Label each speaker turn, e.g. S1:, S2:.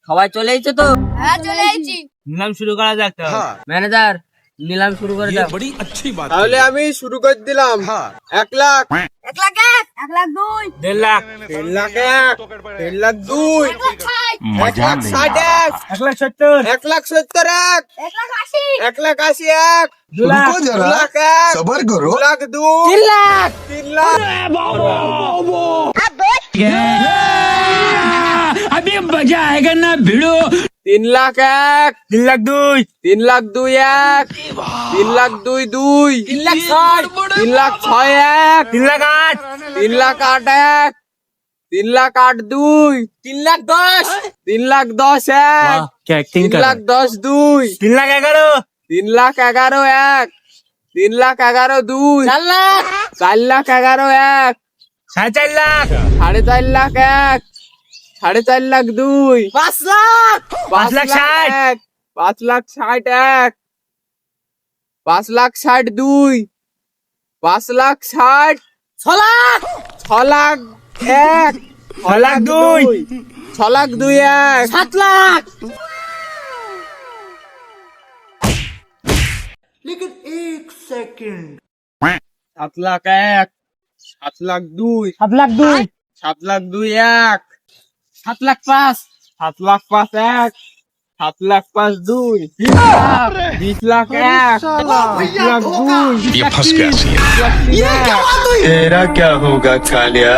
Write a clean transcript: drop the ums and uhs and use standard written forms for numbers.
S1: সবাই চলে এসেছে তো?
S2: হ্যাঁ চলে আইছি।
S1: নিলাম শুরু করা যাক। ম্যানেজার, নিলাম শুরু করে দাও।
S3: তাহলে আমি শুরু করে দিলাম। 1 লাখ,
S2: 1 লাখ 1, 1 লাখ 2,
S1: 1.5 লাখ,
S3: 1.5 লাখ 1, 1.5 লাখ 2,
S2: 1 লাখ 60,
S3: 1 লাখ 60
S1: 1 লাখ 70,
S3: 1 লাখ 70
S2: 1 লাখ 80,
S3: 1 লাখ 80
S1: 2 লাখ,
S3: 2 লাখ 1,
S4: सबर करो
S3: 2 লাখ 2,
S1: 3 লাখ,
S3: 3 লাখ,
S5: अभी मजा आएगा ना भिड़ो।
S3: 3 লাখ 1,
S1: 3 লাখ 2,
S3: 3 লাখ 2 1, 3 লাখ 2 2,
S1: 3 লাখ 6,
S3: 3 লাখ 6 1,
S1: 3 লাখ 8,
S3: 3 লাখ 8 1, 3 লাখ 8 2,
S1: 3 লাখ 10,
S3: 3 লাখ 10 1,
S1: क्या एक्टिंग
S3: 3 লাখ 10 2,
S1: 3 লাখ 11,
S3: 3 লাখ 11 1, 3 লাখ 11 2,
S1: 4 লাখ,
S3: 4 লাখ 11 1,
S1: 4.5 লাখ,
S3: 4.5 লাখ 1, 4.5 লাখ 2,
S1: 5 লাখ,
S3: 5 লাখ
S1: 60,
S3: 1, 5 লাখ 60 1, 5 লাখ 60 2, 5 লাখ 60,
S1: 6 লাখ,
S3: 6 লাখ 1,
S1: 6 লাখ 2,
S3: 6 লাখ 2 1,
S1: 7 লাখ,
S3: 7 লাখ 1, 7 লাখ 2,
S1: 7 লাখ 2,
S3: 7 লাখ 2 1,
S1: 7 লাখ 5,
S3: 7 লাখ 5 1, 7 লাখ 5 2, 20 লাখ 1, 20 লাখ 2,
S4: ये फंस गया सी
S3: 20 लाख 3 1,
S4: तेरा क्या होगा कालिया